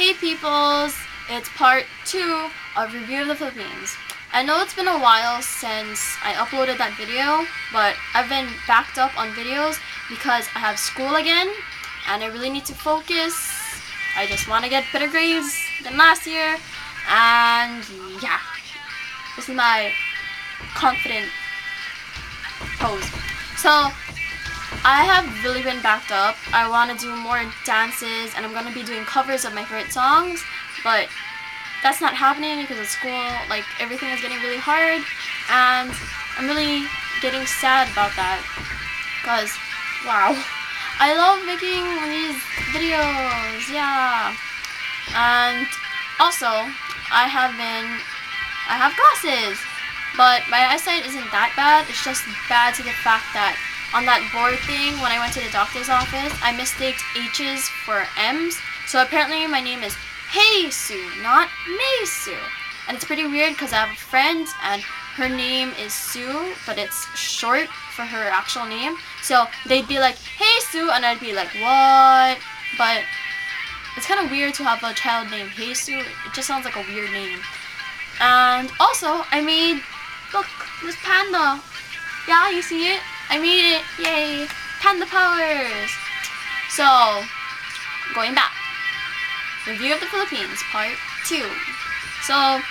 Hey peoples, it's part 2 of Review of the Philippines. I know it's been a while since I uploaded that video, but I've been backed up on videos because I have school again and I really need to focus. I just want to get better grades than last year, and yeah, this is my confident pose. So I have really been backed up. I want to do more dances and I'm going to be doing covers of my favorite songs, but that's not happening because of school. Like, everything is getting really hard and I'm really getting sad about that because, wow, I love making these videos, yeah. And also, I have glasses, but my eyesight isn't that bad. It's just bad to the fact that on that board thing, when I went to the doctor's office, I mistaked H's for M's. So apparently my name is Heysu, not Maysu. And it's pretty weird because I have a friend and her name is Sue, but it's short for her actual name. So they'd be like, "Hey Sue," and I'd be like, "What?" But it's kind of weird to have a child named Heysu. It just sounds like a weird name. And also, I made, look, this panda. Yeah, you see it? I made it! Yay! Panda powers! So, going back. Review of the Philippines, part 2. So,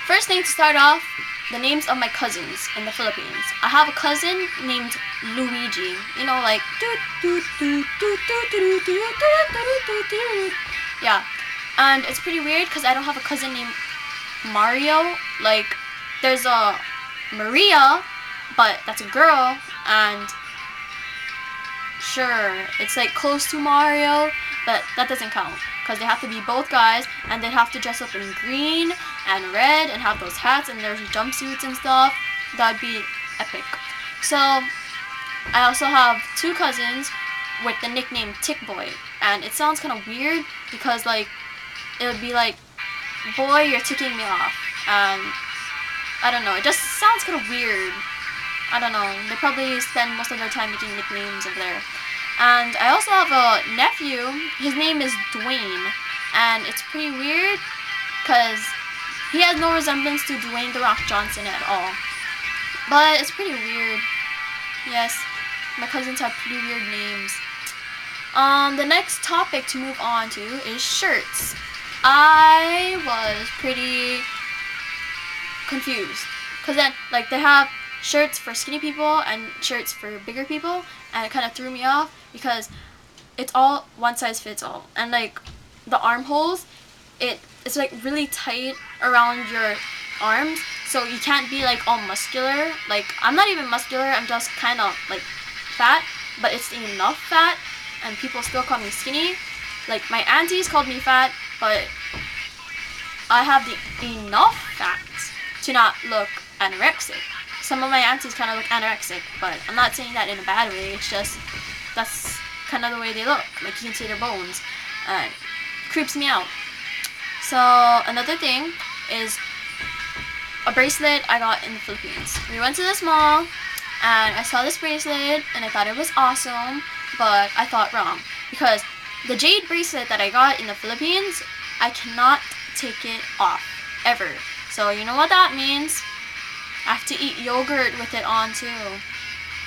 first thing to start off, the names of my cousins in the Philippines. I have a cousin named Luigi. You know, like, yeah. And it's pretty weird because I don't have a cousin named Mario. Like, there's a Maria, but that's a girl, and sure, it's like close to Mario, but that doesn't count because they have to be both guys and they have to dress up in green and red and have those hats and there's jumpsuits and stuff. That'd be epic. So I also have 2 cousins with the nickname Tick Boy, and it sounds kind of weird because, like, it would be like, "Boy, you're ticking me off," and I don't know, it just sounds kind of weird. I don't know, they probably spend most of their time making nicknames over there. And I also have a nephew, his name is Dwayne, and it's pretty weird because he has no resemblance to Dwayne "The Rock" Johnson at all. But it's pretty weird. Yes, my cousins have pretty weird names. The next topic to move on to is shirts. I was pretty confused because then, like, they have shirts for skinny people and shirts for bigger people, and it kind of threw me off because it's all one size fits all, and like the armholes, it's like really tight around your arms, so you can't be like all muscular. Like, I'm not even muscular, I'm just kind of like fat, but it's enough fat and people still call me skinny. Like, my aunties called me fat, but I have the enough fat to not look anorexic. Some of my aunties kind of look anorexic, but I'm not saying that in a bad way. It's just, that's kind of the way they look. Like, you can see their bones. Creeps me out. So, another thing is a bracelet I got in the Philippines. We went to this mall, and I saw this bracelet, and I thought it was awesome, but I thought wrong. Because the jade bracelet that I got in the Philippines, I cannot take it off, ever. So, you know what that means? I have to eat yogurt with it on too.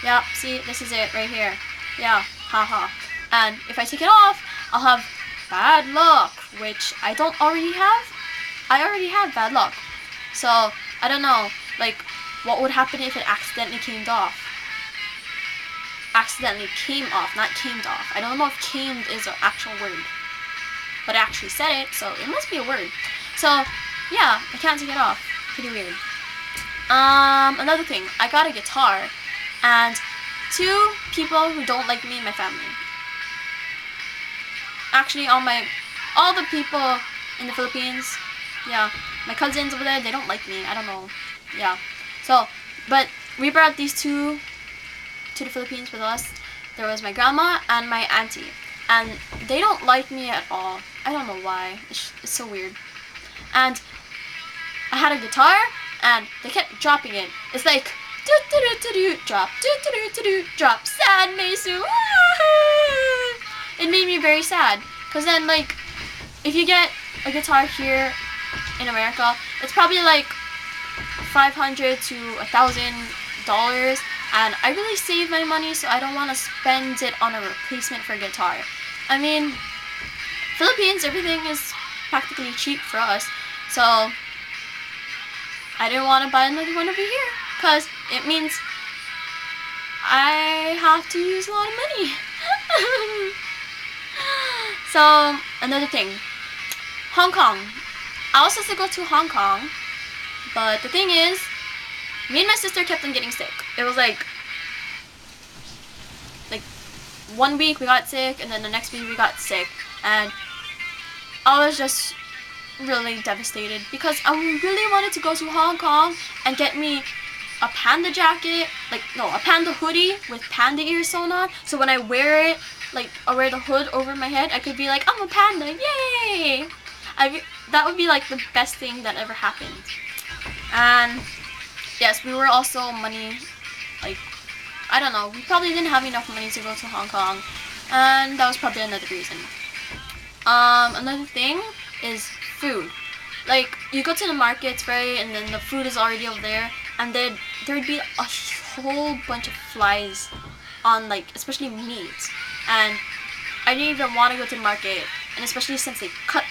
Yeah, see, this is it right here. Yeah, haha. And if I take it off, I'll have bad luck, which I don't already have. I already have bad luck. So, I don't know, like, what would happen if it accidentally came off? Accidentally came off, not camed off. I don't know if camed is an actual word, but I actually said it, so it must be a word. So, yeah, I can't take it off. Pretty weird. Another thing, I got a guitar, and 2 people who don't like me in my family. Actually, all the people in the Philippines, yeah, my cousins over there, they don't like me. I don't know. Yeah. So, but we brought these 2 to the Philippines with us. There was my grandma and my auntie, and they don't like me at all. I don't know why. It's so weird. And I had a guitar, and they kept dropping it. It's like, do do do do do, drop, do do do do do, drop, sad Maysu. It made me very sad, cause then, like, if you get a guitar here in America, it's probably like $500 to $1,000, and I really save my money, so I don't want to spend it on a replacement for a guitar. I mean, Philippines, everything is practically cheap for us, so I didn't want to buy another one over here, because it means I have to use a lot of money. So, another thing, Hong Kong. I was supposed to go to Hong Kong, but the thing is, me and my sister kept on getting sick. It was like 1 week we got sick, and then the next week we got sick, and I was just really devastated because I really wanted to go to Hong Kong and get me a panda jacket, a panda hoodie with panda ears sewn on, so when I wear it, I wear the hood over my head, I could be like, I'm a panda, yay! That would be like the best thing that ever happened. And yes, we were also money, I don't know, we probably didn't have enough money to go to Hong Kong, and that was probably another reason. Another thing is food. You go to the markets, right, and then the food is already over there, and then there'd be a whole bunch of flies on, especially meat, and I didn't even want to go to the market, and especially since they cut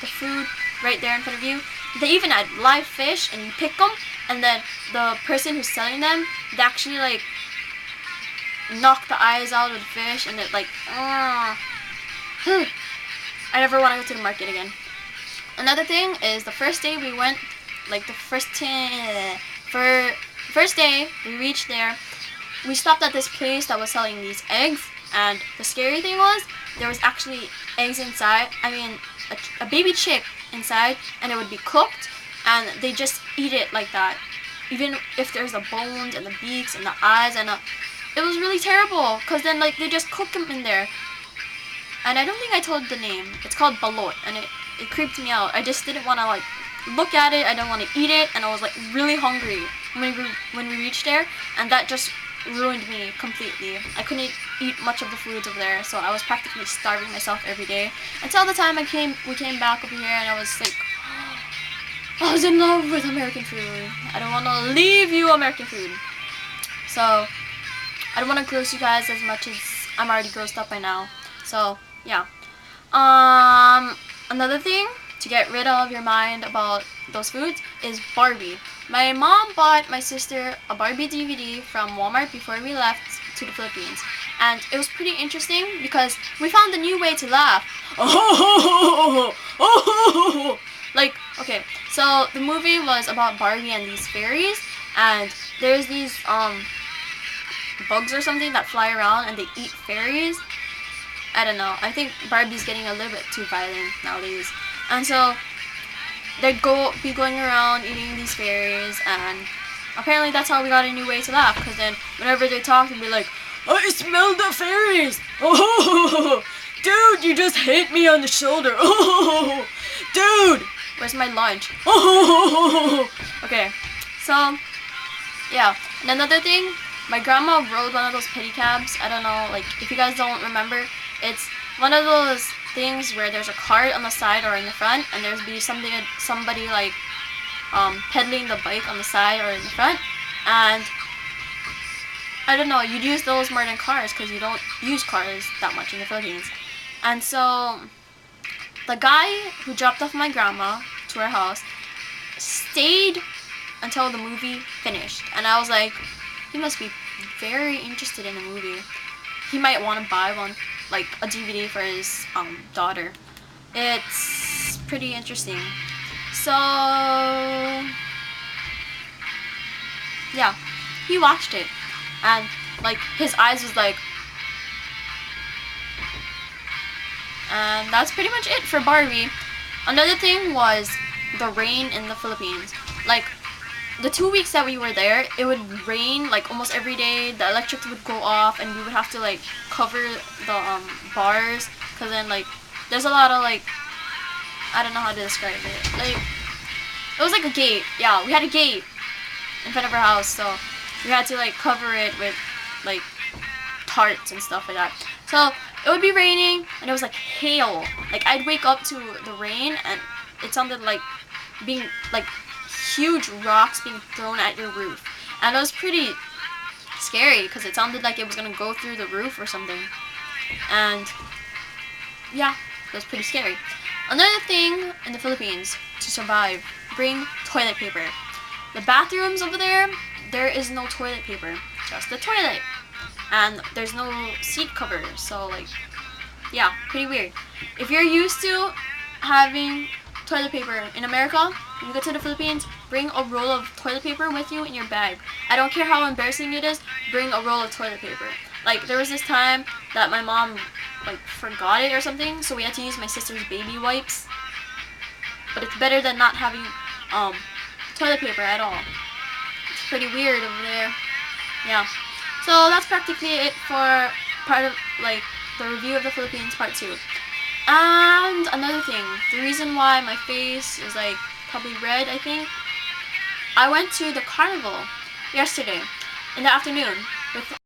the food right there in front of you. They even had live fish, and you pick them, and then the person who's selling them, they actually knock the eyes out of the fish, and it I never want to go to the market again. Another thing is the first day we went, first day we reached there, we stopped at this place that was selling these eggs, and the scary thing was there was actually eggs inside. I mean, a baby chick inside, and it would be cooked, and they just eat it like that, even if there's the bones and the beaks and the eyes, and it was really terrible, because then they just cook them in there, and I don't think I told the name. It's called balot, and it creeped me out. I just didn't want to look at it, I didn't want to eat it, and I was really hungry when we reached there, and that just ruined me completely. I couldn't eat much of the foods over there, so I was practically starving myself every day until the time we came back over here, and I was I was in love with American food. I don't want to leave you, American food. So I don't want to gross you guys as much as I'm already grossed up by now. So yeah. Another thing to get rid of your mind about those foods is Barbie. My mom bought my sister a Barbie DVD from Walmart before we left to the Philippines, and it was pretty interesting because we found a new way to laugh. Okay, so the movie was about Barbie and these fairies, and there's these bugs or something that fly around and they eat fairies. I don't know, I think Barbie's getting a little bit too violent nowadays, and so they'd be going around eating these fairies, and apparently that's how we got a new way to laugh, because then whenever they talk, they'd be like, I smell the fairies! Oh, dude, you just hit me on the shoulder! Oh, dude, where's my lunch? Oh, okay, so yeah. And another thing, my grandma rode one of those pedicabs. I don't know, if you guys don't remember, it's one of those things where there's a cart on the side or in the front, and there's somebody pedaling the bike on the side or in the front, and I don't know, you'd use those more than cars because you don't use cars that much in the Philippines. And so the guy who dropped off my grandma to her house stayed until the movie finished, and I was like, he must be very interested in the movie. He might want to buy one, a DVD for his daughter. It's pretty interesting. So yeah, he watched it, and his eyes was and that's pretty much it for Barbie. Another thing was the rain in the Philippines. The 2 weeks that we were there, it would rain almost every day. The electric would go off, and we would have to cover the bars, because then there's a lot of I don't know how to describe it. It was a gate. Yeah, we had a gate in front of our house, so we had to cover it with tarps and stuff like that. So it would be raining and it was like hail. Like I'd wake up to the rain and it sounded like being like huge rocks being thrown at your roof. And it was pretty scary because it sounded like it was gonna go through the roof or something. And yeah, it was pretty scary. Another thing in the Philippines to survive, bring toilet paper. The bathrooms over there is no toilet paper, just the toilet. And there's no seat cover, so like, yeah, pretty weird. If you're used to having toilet paper in America, when you go to the Philippines, bring a roll of toilet paper with you in your bag. I don't care how embarrassing it is, bring a roll of toilet paper. Like, there was this time that my mom, like, forgot it or something, so we had to use my sister's baby wipes. But it's better than not having, toilet paper at all. It's pretty weird over there. Yeah. So that's practically it for part of, like, the review of the Philippines part 2. And another thing, the reason why my face is, like, probably red, I think, I went to the carnival yesterday in the afternoon with